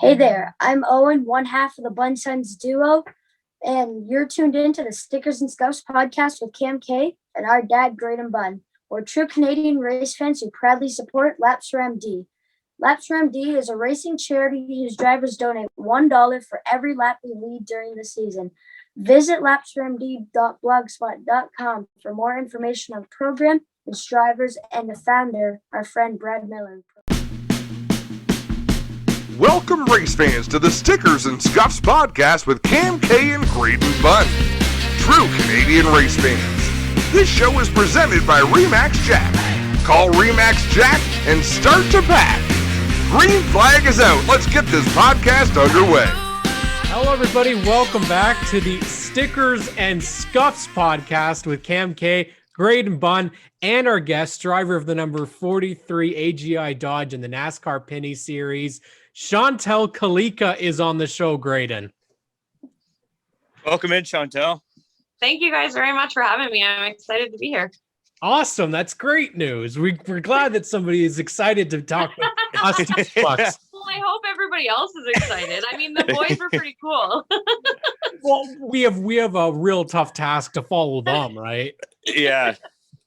Hey there, I'm Owen, one half of the Bun Sons duo, and you're tuned in to the Stickers and Scuffs podcast with Cam K and our dad, Graydon Bun. We're true Canadian race fans who proudly support Laps for MD. Laps for MD is a racing charity whose drivers donate $1 for every lap they lead during the season. Visit lapsformd.blogspot.com for more information on the program, its drivers, and the founder, our friend Brad Miller. Welcome, race fans, to the Stickers and Scuffs podcast with Cam K and Graydon Bun. True Canadian race fans. This show is presented by Remax Jack. Call Remax Jack and start to pack. Green flag is out. Let's get this podcast underway. Hello, everybody. Welcome back to the Stickers and Scuffs podcast with Cam K, Graydon Bun, and our guest, driver of the number 43 AGI Dodge in the NASCAR Pinty Series, Shantel Kalika is on the show, Graydon. Welcome in, Shantel. Thank you guys very much for having me. I'm excited to be here. Awesome. That's great news. We're glad that somebody is excited to talk with us two fucks. Well, I hope everybody else is excited. I mean, the boys were pretty cool. Well, we have a real tough task to follow them, right? Yeah,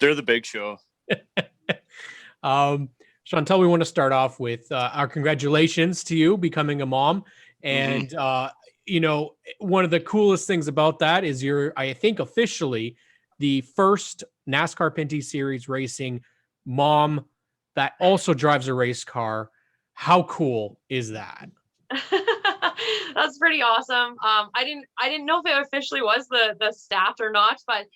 they're the big show. Shantel, we want to start off with our congratulations to you becoming a mom. And, you know, one of the coolest things about that is you're, I think, officially the first NASCAR Pinty Series racing mom that also drives a race car. How cool is that? That's pretty awesome. I didn't know if it officially was the staff or not, but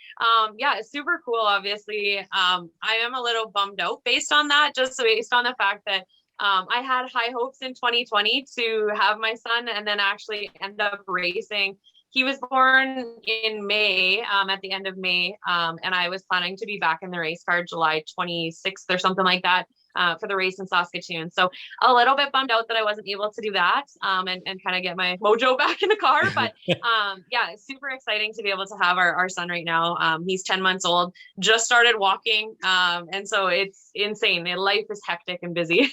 yeah, it's super cool. Obviously, I am a little bummed out based on that, just based on the fact that I had high hopes in 2020 to have my son and then actually end up racing. He was born in May, at the end of May, and I was planning to be back in the race car July 26th or something like that. For the race in Saskatchewan. So a little bit bummed out that I wasn't able to do that and kind of get my mojo back in the car. But yeah, it's super exciting to be able to have our son right now. He's 10 months old, just started walking. And so it's insane. Life is hectic and busy.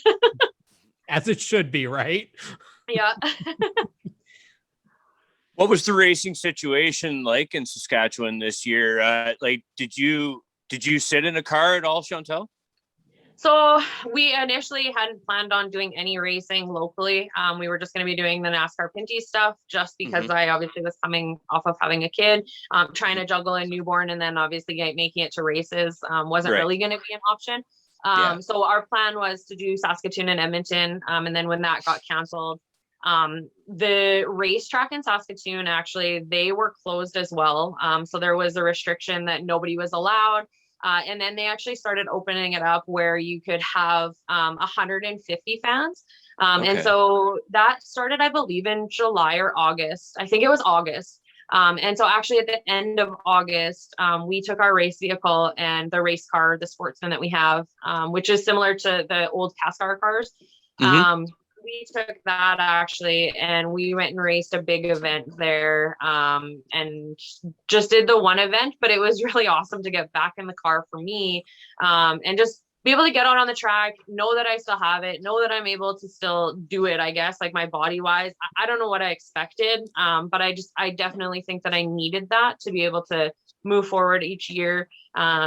As it should be, right? Yeah. What was the racing situation like in Saskatchewan this year? Did you sit in a car at all, Shantel? So we initially hadn't planned on doing any racing locally. We were just going to be doing the NASCAR Pinty stuff just because I obviously was coming off of having a kid, trying to juggle a newborn and then obviously making it to races wasn't really going to be an option. So our plan was to do Saskatoon and Edmonton. And then when that got canceled, the racetrack in Saskatoon, actually, they were closed as well. So there was a restriction that nobody was allowed. And then they actually started opening it up where you could have 150 fans. And so that started, I believe, in July or August. I think it was August. And so actually at the end of August, we took our race vehicle and the race car, the Sportsman that we have, which is similar to the old NASCAR cars. We took that actually, and we went and raced a big event there, and just did the one event, but it was really awesome to get back in the car for me, and just be able to get out on the track, know that I still have it, know that I'm able to still do it, I guess, like my body wise. I don't know what I expected, but I definitely think that I needed that to be able to move forward each year,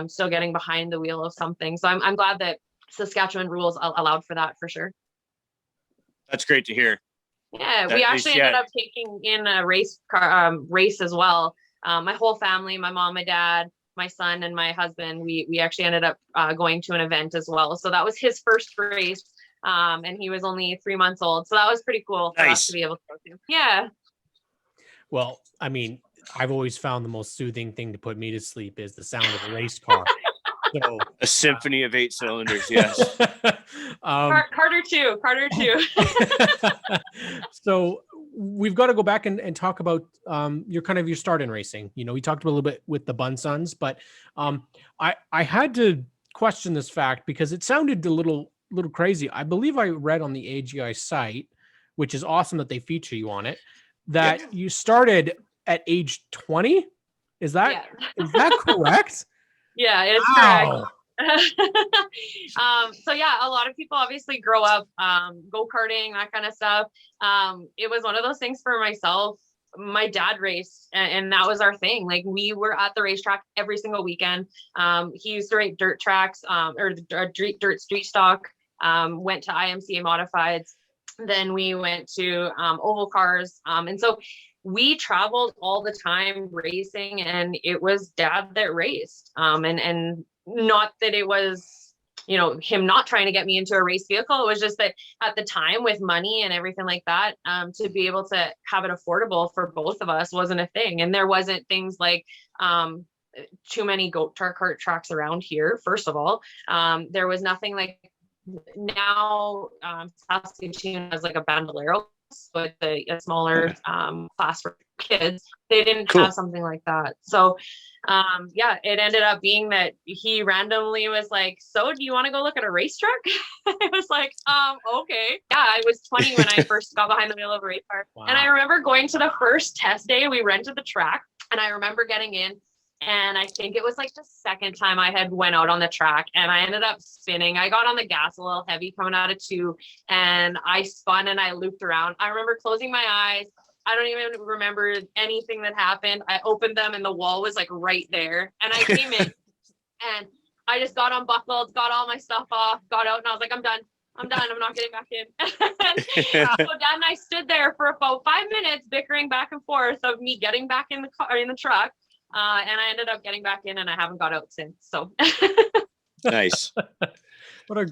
still getting behind the wheel of something. So I'm glad that Saskatchewan rules allowed for that for sure. That's great to hear. Yeah, we actually ended up taking in a race as well. My whole family, my mom, my dad, my son, and my husband, we actually ended up going to an event as well. So that was his first race, and he was only 3 months old. So that was pretty cool for us to be able to go to. Yeah. Well, I mean, I've always found the most soothing thing to put me to sleep is the sound of a race car. So, a symphony of 8 cylinders, yes. Carter too. So we've got to go back and talk about your start in racing. You know, we talked a little bit with the Bun Sons, but I had to question this fact because it sounded a little crazy. I believe I read on the AGI site, which is awesome that they feature you on it, that you started at age 20. Is that correct? Yeah, it's correct. So yeah, a lot of people obviously grow up go-karting, that kind of stuff. It was one of those things for myself. My dad raced, and that was our thing. Like, we were at the racetrack every single weekend. He used to race dirt tracks, or dirt street stock. Went to IMCA modifieds. Then we went to oval cars. And so we traveled all the time racing, and it was dad that raced. And not that it was, him not trying to get me into a race vehicle. It was just that at the time, with money and everything like that, to be able to have it affordable for both of us wasn't a thing. And there wasn't things like too many go-kart tracks around here. First of all, there was nothing like, now Saskatchewan has like a bandolero, but a smaller class for kids. They didn't have something like that. So yeah, it ended up being that he randomly was like, so do you want to go look at a race truck? I was like, okay. Yeah, I was 20 when I first got behind the wheel of a race car. Wow. And I remember going to the first test day. We rented the track, and I remember getting in, and I think it was like the second time I had went out on the track, and I ended up spinning. I got on the gas a little heavy coming out of 2, and I spun and I looped around. I remember closing my eyes. I don't even remember anything that happened. I opened them, and the wall was like right there. And I came in, and I just got unbuckled, got all my stuff off, got out, and I was like, I'm done. I'm not getting back in. So Dad and I stood there for about 5 minutes bickering back and forth of me getting back in the car, in the truck. And I ended up getting back in, and I haven't got out since. So nice. What a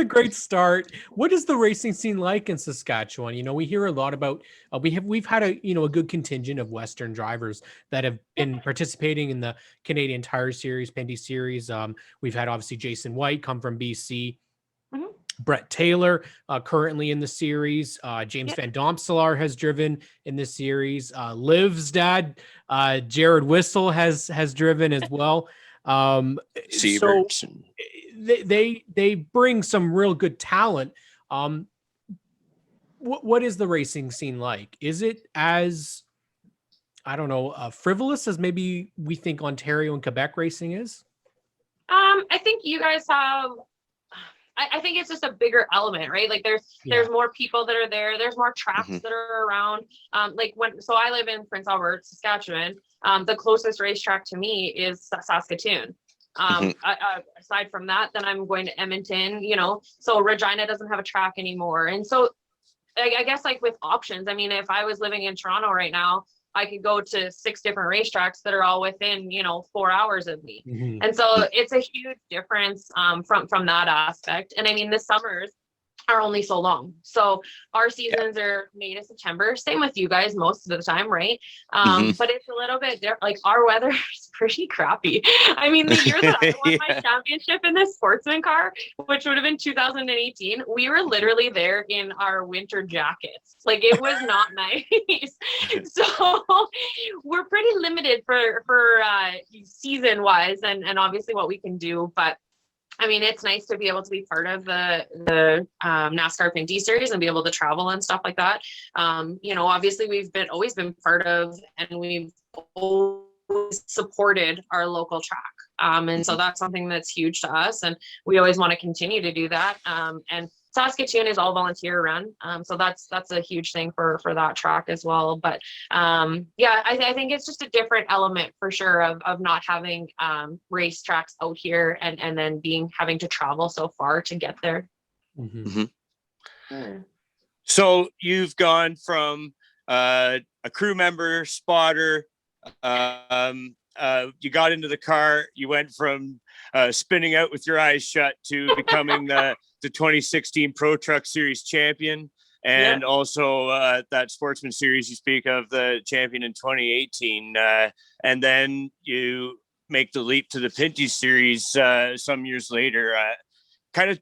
great start. What is the racing scene like in Saskatchewan? We hear a lot about, we've had a good contingent of Western drivers that have been participating in the Canadian Tire Series, Pinty Series. We've had obviously Jason White come from BC. Mm-hmm. Brett Taylor, currently in the series. James Van Domselaar has driven in this series. Liv's dad, Jared Whistle, has driven as well. So they bring some real good talent. What is the racing scene like? Is it as, I don't know, frivolous as maybe we think Ontario and Quebec racing is? I think you guys have. I think it's just a bigger element, right? Like there's more people that are there. There's more tracks that are around. So I live in Prince Albert, Saskatchewan. The closest racetrack to me is Saskatoon. Aside from that, then I'm going to Edmonton, so Regina doesn't have a track anymore. And so I guess like with options, I mean, if I was living in Toronto right now, I could go to 6 different racetracks that are all within, 4 hours of me. Mm-hmm. And so it's a huge difference from that aspect. And I mean, the summers are only so long. So our seasons are May to September, same with you guys most of the time, right? But it's a little bit different. Like, our weather is pretty crappy. I mean, the year that I won my championship in the sportsman car, which would have been 2018, we were literally there in our winter jackets. Like, it was not nice. So we're pretty limited for season wise and obviously what we can do. But I mean, it's nice to be able to be part of the NASCAR Pinty series and be able to travel and stuff like that. Obviously we've always been part of, and we've always supported our local track. And so that's something that's huge to us, and we always want to continue to do that. And Saskatoon is all volunteer run. So that's a huge thing for that track as well. But I think it's just a different element for sure of not having race tracks out here and then having to travel so far to get there. Mm-hmm. Mm-hmm. So you've gone from a crew member, spotter, you got into the car, you went from spinning out with your eyes shut to becoming the 2016 Pro Truck Series champion, and also that Sportsman Series you speak of, the champion in 2018. And then you make the leap to the Pinty Series some years later. Kind of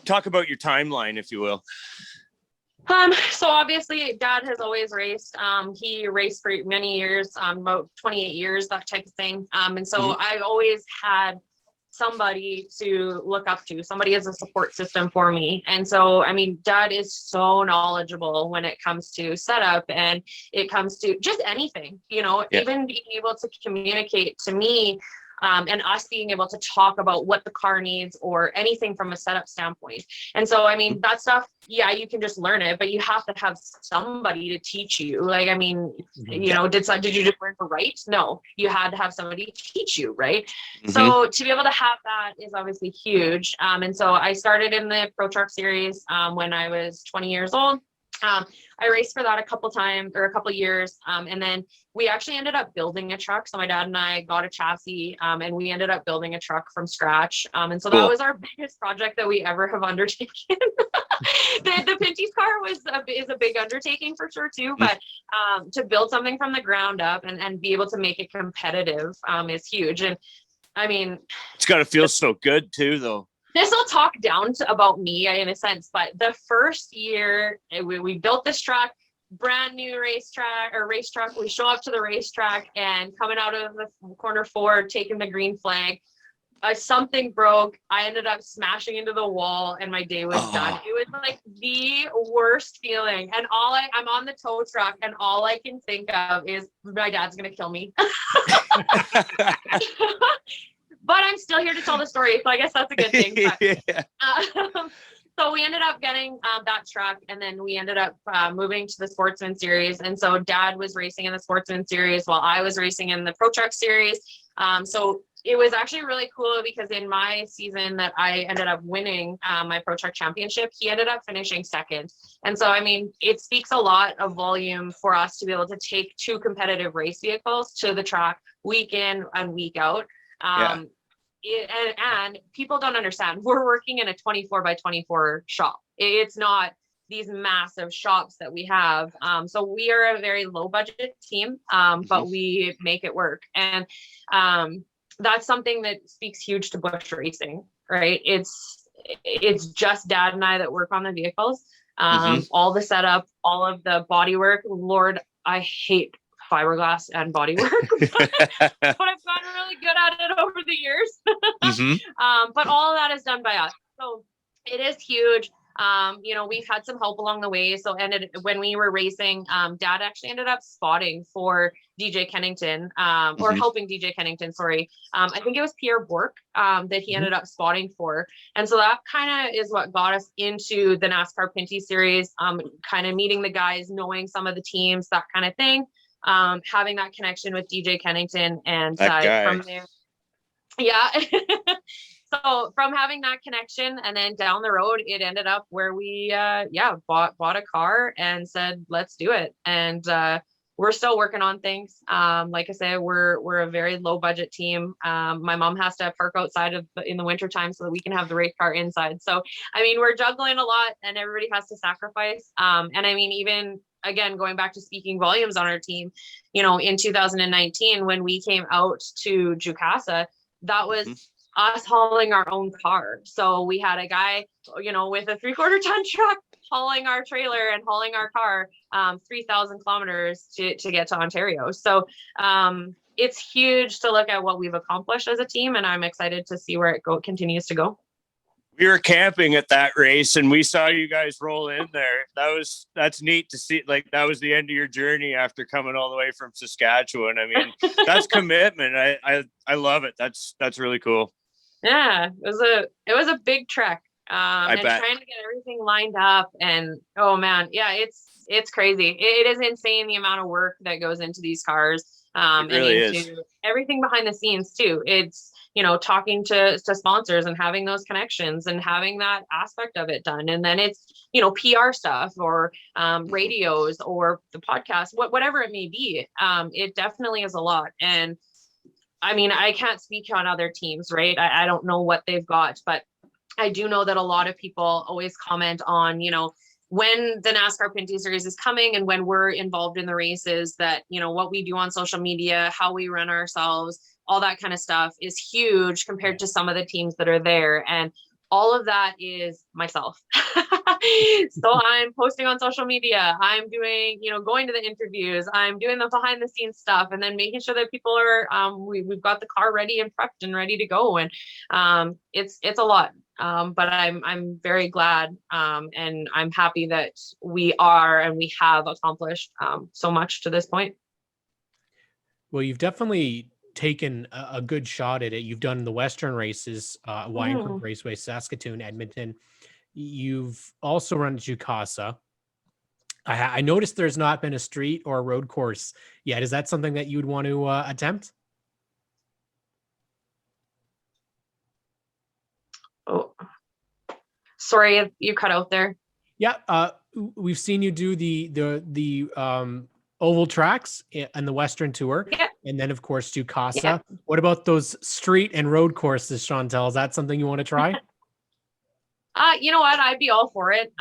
talk about your timeline, if you will. So obviously Dad has always raced. He raced for many years, about 28 years, that type of thing. And so I've always had somebody to look up to, somebody as a support system for me. And so, I mean, Dad is so knowledgeable when it comes to setup and it comes to just anything, even being able to communicate to me and us being able to talk about what the car needs or anything from a setup standpoint. And so, I mean, that stuff, yeah, you can just learn it, but you have to have somebody to teach you. Like, I mean, you know, did you just learn to write? No, you had to have somebody teach you, right? So to be able to have that is obviously huge. And so I started in the Pro Truck Series when I was 20 years old. I raced for that a couple years. And then we actually ended up building a truck. So my dad and I got a chassis and we ended up building a truck from scratch. And so that was our biggest project that we ever have undertaken. The Pinty's car is a big undertaking for sure too, but to build something from the ground up and be able to make it competitive is huge. And I mean, it's got to feel so good too, though. This will talk down to about me in a sense, but the first year we built this truck, brand new race truck. We show up to the racetrack and coming out of the corner 4, taking the green flag, something broke. I ended up smashing into the wall and my day was done. It was like the worst feeling. And I'm on the tow truck and all I can think of is my dad's going to kill me. But I'm still here to tell the story, so I guess that's a good thing. But, so we ended up getting that truck, and then we ended up moving to the Sportsman Series. And so Dad was racing in the Sportsman Series while I was racing in the Pro Truck Series. So it was actually really cool because in my season that I ended up winning my Pro Truck Championship, he ended up finishing second. And so, I mean, it speaks a lot of volume for us to be able to take 2 competitive race vehicles to the track week in and week out. And people don't understand, we're working in a 24 by 24 shop. It's not these massive shops that we have. So we are a very low budget team, but we make it work. And that's something that speaks huge to bush racing, right? It's just Dad and I that work on the vehicles, all the setup, all of the body work. Lord, I hate fiberglass and bodywork, but I've gotten really good at it over the years. But all of that is done by us. So it is huge. You know, we've had some help along the way. So when we were racing, Dad actually ended up spotting for DJ Kennington, or helping DJ Kennington, sorry. I think it was Pierre Bourque that he ended up spotting for. And so that kind of is what got us into the NASCAR Pinty Series, kind of meeting the guys, knowing some of the teams, that kind of thing. Having that connection with DJ Kennington and from there, so from having that connection and then down the road, it ended up where we bought a car and said, let's do it. And we're still working on things. Like I said, we're a very low budget team. My mom has to park outside in the winter time so that we can have the race car inside. So I mean, we're juggling a lot and everybody has to sacrifice. And I mean, even again, going back to speaking volumes on our team, you know, in 2019, when we came out to Jukasa, that was us hauling our own car. So we had a guy, you know, with a 3/4 ton truck hauling our trailer and hauling our car 3,000 kilometers to get to Ontario. So it's huge to look at what we've accomplished as a team, and I'm excited to see where it continues to go. We were camping at that race and we saw you guys roll in there. That's neat to see. Like, that was the end of your journey after coming all the way from Saskatchewan. I mean, that's commitment. I love it. That's really cool. Yeah, it was a big trek. And bet. Trying to get everything lined up, and oh man, yeah, it's crazy. It is insane the amount of work that goes into these cars. It really and into everything behind the scenes too. It's, you know, talking to sponsors and having those connections and having that aspect of it done. And then it's, you know, PR stuff or radios or the podcast, whatever it may be. It definitely is a lot. And I mean, I can't speak on other teams, right? I don't know what they've got, but I do know that a lot of people always comment on, you know, when the NASCAR Pinty Series is coming and when we're involved in the races, that, you know, what we do on social media, how we run ourselves, all that kind of stuff is huge compared to some of the teams that are there. And all of that is myself. So I'm posting on social media. I'm doing, you know, going to the interviews. I'm doing the behind the scenes stuff, and then making sure that people are, we've got the car ready and prepped and ready to go. And it's a lot. But I'm very glad, and I'm happy that we have accomplished so much to this point. Well, you've definitely taken a good shot at it. You've done the Western races, Wine Creek Raceway, Saskatoon, Edmonton. You've also run Jukasa. I noticed there's not been a street or a road course yet. Is that something that you would want to attempt? Oh, sorry, you cut out there. Yeah, we've seen you do the oval tracks and the Western Tour, and then of course Jukasa. Yeah. What about those street and road courses, Shantel? Is that something you want to try? You know what? I'd be all for it.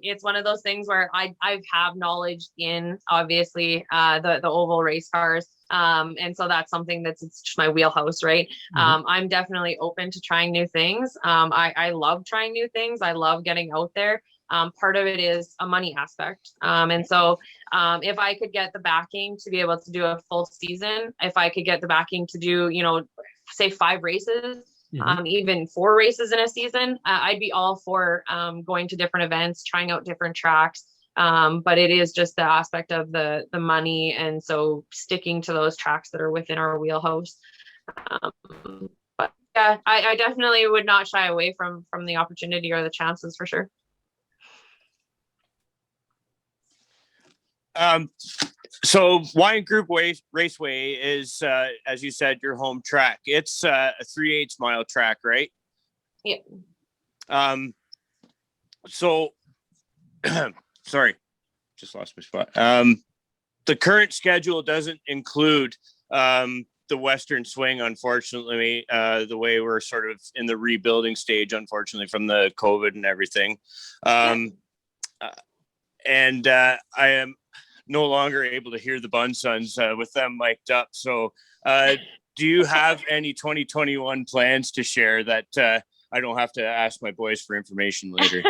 It's one of those things where I have knowledge in obviously the oval race cars. And so that's something it's just my wheelhouse, right? I'm definitely open to trying new things. I love trying new things. I love getting out there. Part of it is a money aspect. And so if I could get the backing to be able to do a full season, if I could get the backing to do, you know, say 5 races, even 4 races in a season, I'd be all for going to different events, trying out different tracks. But it is just the aspect of the money. And so sticking to those tracks that are within our wheelhouse. But yeah, I definitely would not shy away from the opportunity or the chances for sure. So Wine Group Raceway is, as you said, your home track. It's a 3/8 mile track, right? Yeah. So, sorry, just lost my spot. The current schedule doesn't include the Western Swing, unfortunately, the way we're sort of in the rebuilding stage, unfortunately, from the COVID and everything. And I am no longer able to hear the Bun Sons with them mic'd up. So do you have any 2021 plans to share that I don't have to ask my boys for information later?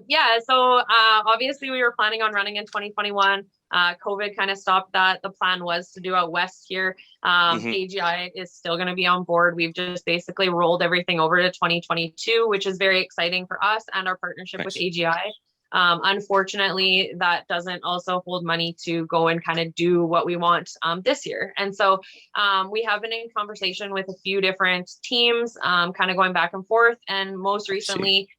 Yeah, so obviously we were planning on running in 2021. COVID kind of stopped that. The plan was to do out west here. AGI is still going to be on board. We've just basically rolled everything over to 2022, which is very exciting for us and our partnership with AGI. Unfortunately, that doesn't also hold money to go and kind of do what we want this year. And so we have been in conversation with a few different teams, kind of going back and forth. And most recently,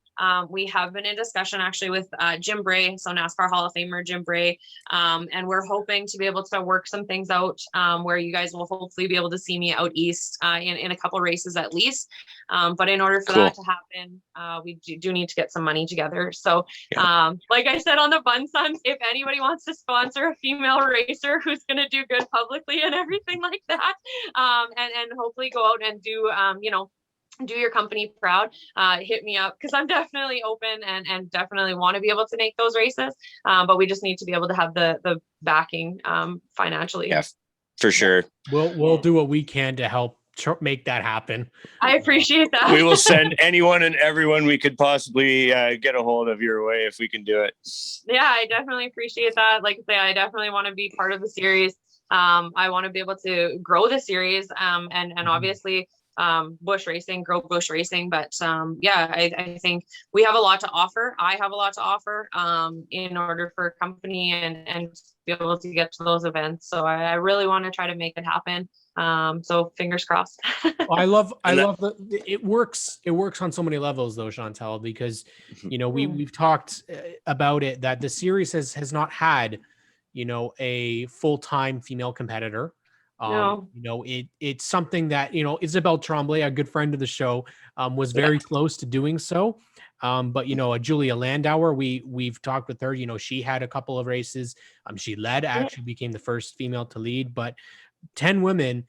we have been in discussion actually with Jim Bray, so NASCAR Hall of Famer Jim Bray, and we're hoping to be able to work some things out where you guys will hopefully be able to see me out east in a couple races at least. But in order for that to happen, we do need to get some money together. So like I said on the Bun Sons, if anybody wants to sponsor a female racer who's going to do good publicly and everything like that, and hopefully go out and do, do your company proud, hit me up, because I'm definitely open and definitely want to be able to make those races. But we just need to be able to have the backing financially. Yeah, for sure. We'll do what we can to help make that happen. I appreciate that. We will send anyone and everyone we could possibly get a hold of your way if we can do it. Yeah, I definitely appreciate that. Like I say, I definitely want to be part of the series. I want to be able to grow the series, and obviously bush racing, grow bush racing. But I think we have a lot to offer. I have a lot to offer in order for a company and be able to get to those events. So I really want to try to make it happen. So fingers crossed. I love that it works. It works on so many levels though, Shantel, because we've talked about it, that the series has not had a full-time female competitor. No. It's something that, Isabel Tremblay, a good friend of the show, was very close to doing so. But Julia Landauer, we've talked with her, she had a couple of races. She actually became the first female to lead, but 10 women,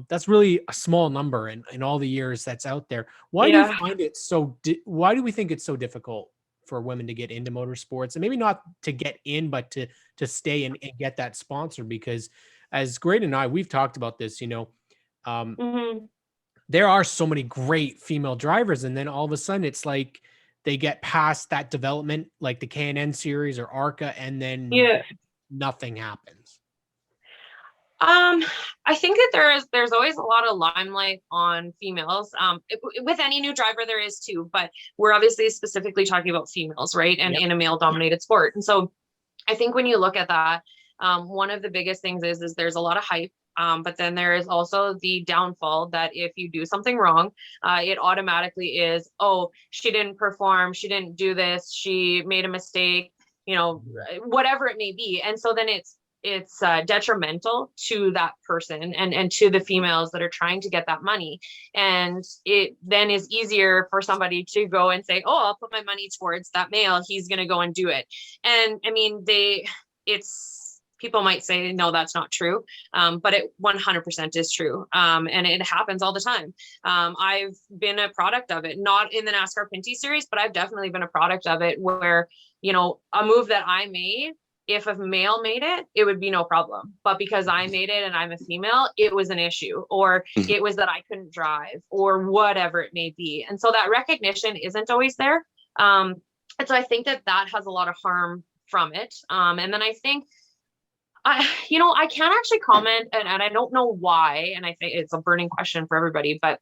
that's really a small number in all the years that's out there. Why do you find it why do we think it's so difficult for women to get into motorsports, and maybe not to get in, but to stay and get that sponsor? Because as Graydon and I, we've talked about this, there are so many great female drivers, and then all of a sudden it's like they get past that development, like the K&N series or ARCA, and then nothing happens. I think that there's always a lot of limelight on females. With any new driver there is too, but we're obviously specifically talking about females, right? And in a male dominated sport. And so I think when you look at that, one of the biggest things is there's a lot of hype. But then there is also the downfall that if you do something wrong, it automatically is, oh, she didn't perform, she didn't do this, she made a mistake, whatever it may be. And so then it's detrimental to that person and to the females that are trying to get that money. And it then is easier for somebody to go and say, oh, I'll put my money towards that male, he's going to go and do it. And I mean, people might say, no, that's not true. But it 100% is true. And it happens all the time. I've been a product of it, not in the NASCAR Pinty series, but I've definitely been a product of it where, a move that I made, if a male made it, it would be no problem. But because I made it and I'm a female, it was an issue, or it was that I couldn't drive, or whatever it may be. And so that recognition isn't always there. And so I think that has a lot of harm from it. And then I think, I can't actually comment, and I don't know why, and I think it's a burning question for everybody, but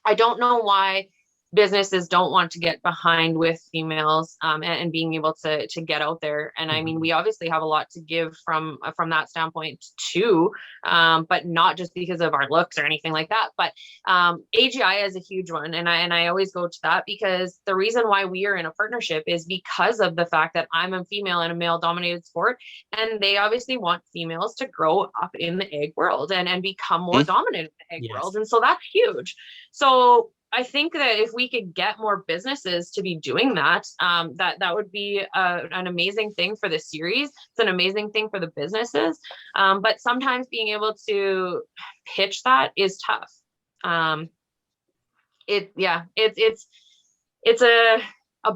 I don't know why businesses don't want to get behind with females and being able to get out there. And I mean, we obviously have a lot to give from that standpoint too, but not just because of our looks or anything like that. But AGI is a huge one, and I always go to that because the reason why we are in a partnership is because of the fact that I'm a female in a male-dominated sport, and they obviously want females to grow up in the egg world and become more dominant in the egg world, and so that's huge. So I think that if we could get more businesses to be doing that, that would be an amazing thing for the series. It's an amazing thing for the businesses. But sometimes being able to pitch that is tough. It's a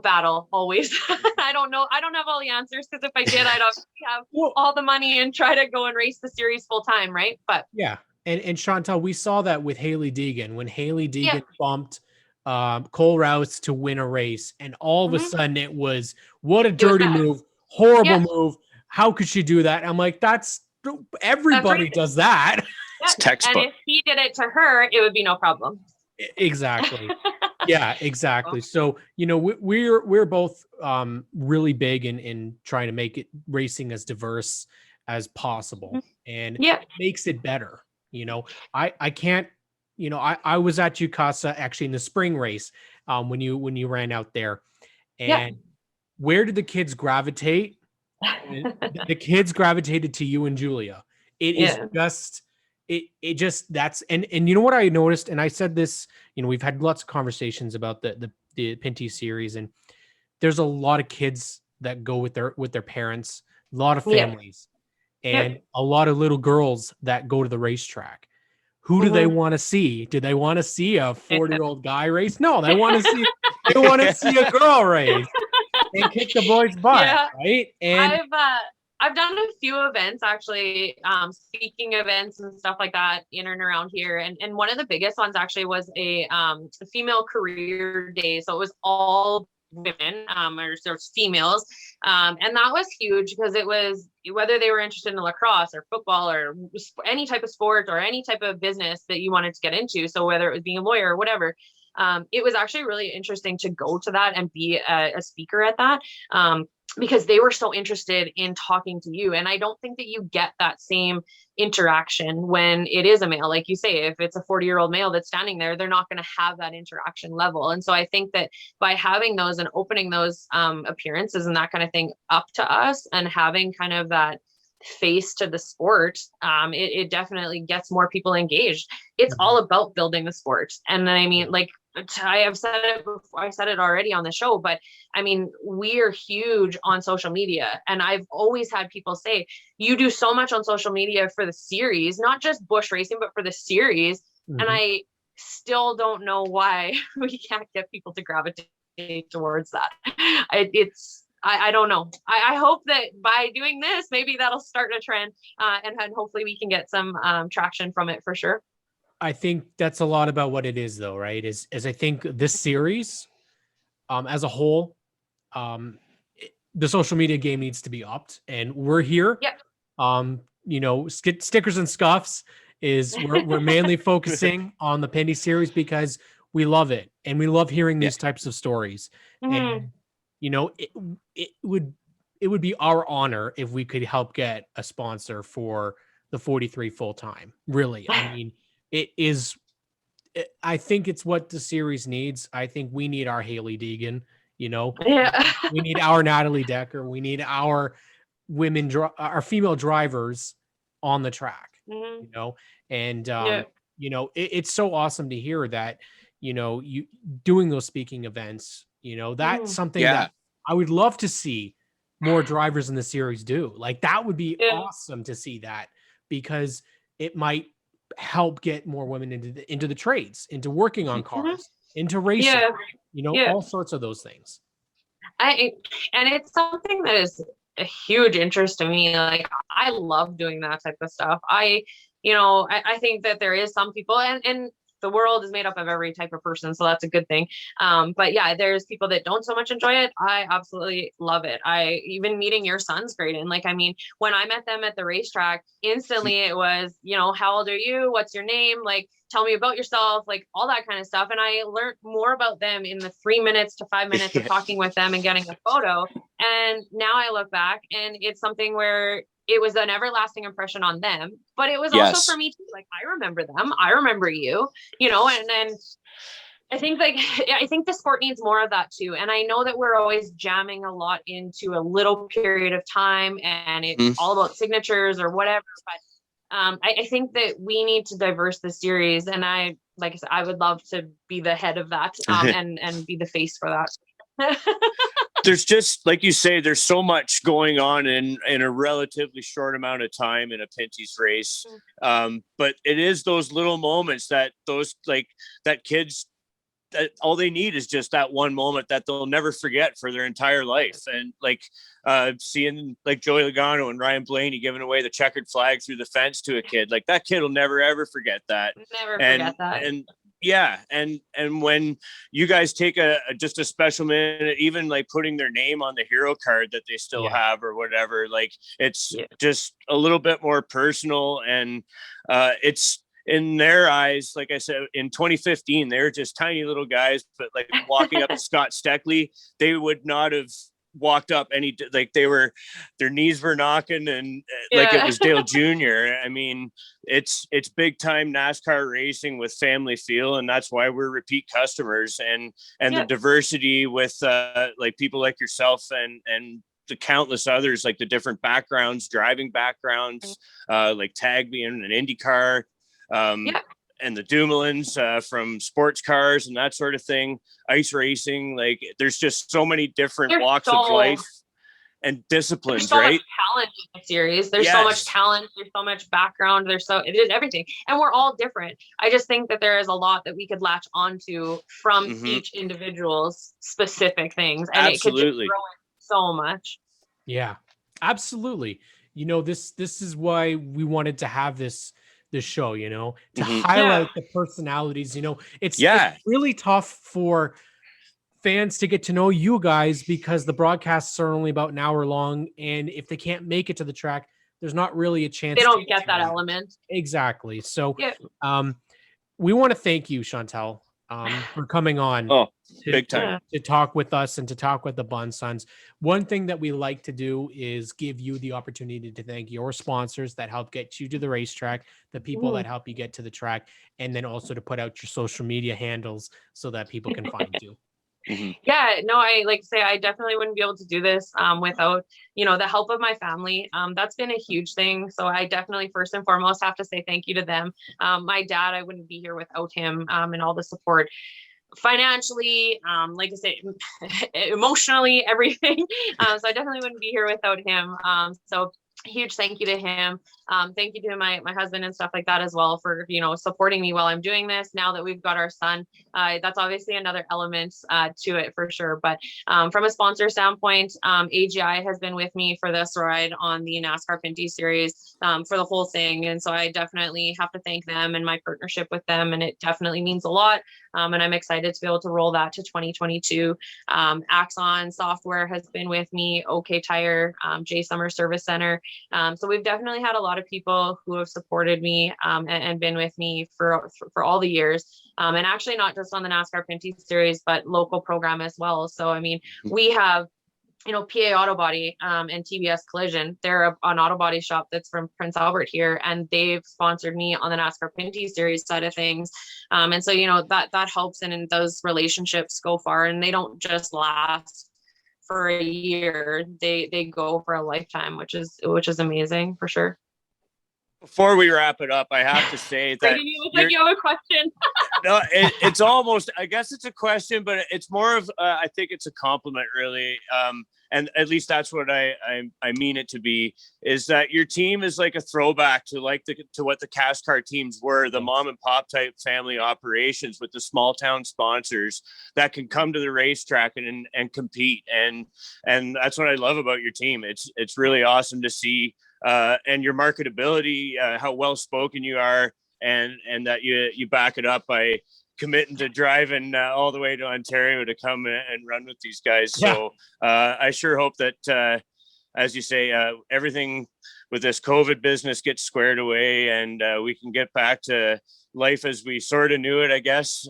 battle always. I don't know. I don't have all the answers, because if I did, I'd obviously have all the money and try to go and race the series full time, right? But yeah. And Shantel, we saw that with Haley Deegan when Haley Deegan bumped Cole Rouse to win a race, and all of a sudden it was, what a dirty move, horrible move. How could she do that? I'm like, everybody does that. It's textbook. And if he did it to her, it would be no problem. Exactly. Yeah, exactly. So, we're both really big in trying to make racing as diverse as possible, and it makes it better. I can't, I was at Ucasa actually in the spring race when you ran out there, and where did the kids gravitate? The kids gravitated to you and Julia. It is just, it just, that's, and you know what I noticed, and I said this, we've had lots of conversations about the Pinty series, and there's a lot of kids that go with their parents, a lot of families. And a lot of little girls that go to the racetrack. Who do they want to see? Do they want to see a 40-year-old guy race? No, they want to see a girl race and kick the boy's butt, right? And I've done a few events actually, speaking events and stuff like that in and around here. And one of the biggest ones actually was a female career day. So it was all women or females, and that was huge because it was whether they were interested in lacrosse or football or any type of sport or any type of business that you wanted to get into, so whether it was being a lawyer or whatever, it was actually really interesting to go to that and be a speaker at that, because they were so interested in talking to you. And I don't think that you get that same interaction when it is a male. Like you say, if it's a 40-year-old male that's standing there, they're not going to have that interaction level. And so I think that by having those and opening those appearances and that kind of thing up to us and having kind of that face to the sport, it definitely gets more people engaged. It's all about building the sport. And I mean, like, I have said it before, I said it already on the show, but I mean, we are huge on social media. And I've always had people say, you do so much on social media for the series, not just bush racing, but for the series. And I still don't know why we can't get people to gravitate towards that. I don't know. I hope that by doing this, maybe that'll start a trend, and hopefully we can get some traction from it for sure. I think that's a lot about what it is, though, right? Is I think this series, as a whole, the social media game needs to be upped, and we're here. Stickers and Scuffs is we're mainly focusing on the Pinty series because we love it and we love hearing these types of stories. And it would be our honor if we could help get a sponsor for the 43 full time. Really. I mean, I think it's what the series needs. I think we need our Haley Deegan, Yeah. we need our Natalie Decker. We need our our female drivers on the track, Mhm. and, Yeah. it's so awesome to hear that, you doing those speaking events, that's Mhm. something Yeah. that I would love to see more drivers in the series do. Like, that would be Yeah. awesome to see that, because it might help get more women into the trades, into working on cars, into racing, Yeah. Yeah. all sorts of those things. And it's something that is a huge interest to me. Like, I love doing that type of stuff. I think that there is some people, and the world is made up of every type of person, so that's a good thing. But yeah, there's people that don't so much enjoy it. I absolutely love it. Even meeting your son's great. And like, I mean, when I met them at the racetrack, instantly it was, how old are you? What's your name? Like, tell me about yourself, like all that kind of stuff. And I learned more about them in the 3 minutes to 5 minutes of talking with them and getting a photo. And now I look back, and it's something where it was an everlasting impression on them, but it was Yes. also for me too. Like, I remember them, I remember you, and then I think the sport needs more of that too. And I know that we're always jamming a lot into a little period of time, and it's all about signatures or whatever. But I think that we need to diverse the series, and like I said, I would love to be the head of that, and be the face for that. There's just, like you say, there's so much going on in a relatively short amount of time in a Pinty's race. But it is those little moments that kids, that all they need is just that one moment that they'll never forget for their entire life. And like seeing like Joey Logano and Ryan Blaney giving away the checkered flag through the fence to a kid, like that kid will never ever forget that. Never forget that. And yeah, and when you guys take just a special minute, even like putting their name on the hero card that they still have or whatever, like it's just a little bit more personal. And it's, in their eyes, like I said, in 2015, they were just tiny little guys, but like walking up to Scott Steckley, they would not have walked up their knees were knocking, and like it was Dale Jr. I mean, it's big time NASCAR racing with family feel, and that's why we're repeat customers. And the diversity with like people like yourself and the countless others, like the different backgrounds, driving backgrounds, like Tag being an IndyCar, and the Dumoulin's from sports cars and that sort of thing, ice racing. Like, there's just so many different walks of life and disciplines, there's so right? much talent in the series. There's so much talent. There's so much background. It is everything. And we're all different. I just think that there is a lot that we could latch onto from each individual's specific things. And it could just grow in so much. Yeah, absolutely. This is why we wanted to have this show, to highlight the personalities. It's really tough for fans to get to know you guys, because the broadcasts are only about an hour long, and if they can't make it to the track, there's not really a chance they don't get that element. Exactly. So we want to thank you, Shantel, for coming on big time to talk with us and to talk with the Bun Sons. One thing that we like to do is give you the opportunity to thank your sponsors that help get you to the racetrack, the people that help you get to the track, and then also to put out your social media handles so that people can find you. Yeah, no, I like to say I definitely wouldn't be able to do this without, the help of my family. That's been a huge thing. So I definitely first and foremost have to say thank you to them. My dad, I wouldn't be here without him, and all the support financially, like I say, emotionally, everything. So I definitely wouldn't be here without him. So huge thank you to him. Thank you to my husband and stuff like that as well for, supporting me while I'm doing this. Now that we've got our son, that's obviously another element to it for sure. But from a sponsor standpoint, AGI has been with me for this ride on the NASCAR Pinty series for the whole thing. And so I definitely have to thank them and my partnership with them. And it definitely means a lot. And I'm excited to be able to roll that to 2022. Axon Software has been with me, OK Tire, J Summer Service Center. So we've definitely had a lot of people who have supported me and been with me for all the years. And actually not just on the NASCAR Pinty series, but local program as well. So, I mean, we have PA Auto Body and TBS Collision. They're an auto body shop that's from Prince Albert here, and they've sponsored me on the NASCAR Pinty series side of things. And so, that helps, and those relationships go far, and they don't just last for a year. They go for a lifetime, which is amazing for sure. Before we wrap it up, I have to say that you have a question. No, it's almost, I guess it's a question, but it's more of, I think it's a compliment, really. And at least that's what I mean it to be, is that your team is like a throwback to what the NASCAR teams were, the mom and pop type family operations with the small town sponsors that can come to the racetrack and compete. And that's what I love about your team. It's really awesome to see, and your marketability, how well spoken you are, and that you back it up by committing to driving all the way to Ontario to come and run with these guys. Yeah. So I sure hope that, as you say, everything with this COVID business gets squared away, and we can get back to life as we sort of knew it, I guess,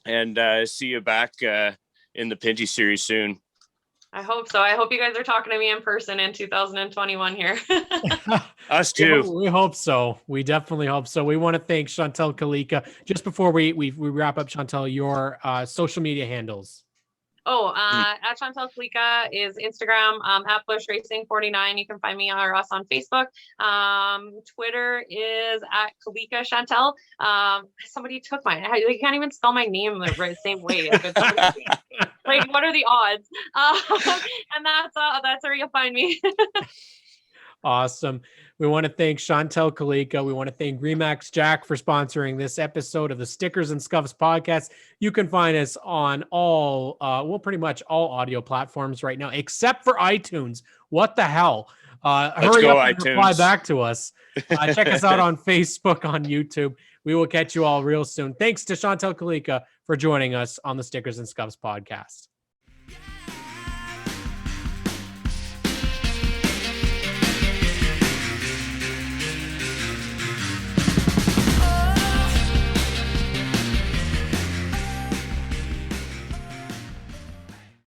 and see you back in the Pinty series soon. I hope so. I hope you guys are talking to me in person in 2021 here. Us too. We hope so. We definitely hope so. We want to thank Shantel Kalika. Just before we wrap up, Shantel, your social media handles. At Shantel Kalika is Instagram, at Bush Racing 49. You can find me or us on Facebook. Twitter is at Kalika Shantel. Somebody took mine. You can't even spell my name the same way. Like, what are the odds? And that's where you'll find me. Awesome. We want to thank Shantel Kalika. We want to thank Remax Jack for sponsoring this episode of the Stickers and Scuffs podcast. You can find us on pretty much all audio platforms right now, except for iTunes. What the hell? Hurry up and reply back to us. Check us out on Facebook, on YouTube. We will catch you all real soon. Thanks to Shantel Kalika for joining us on the Stickers and Scuffs podcast.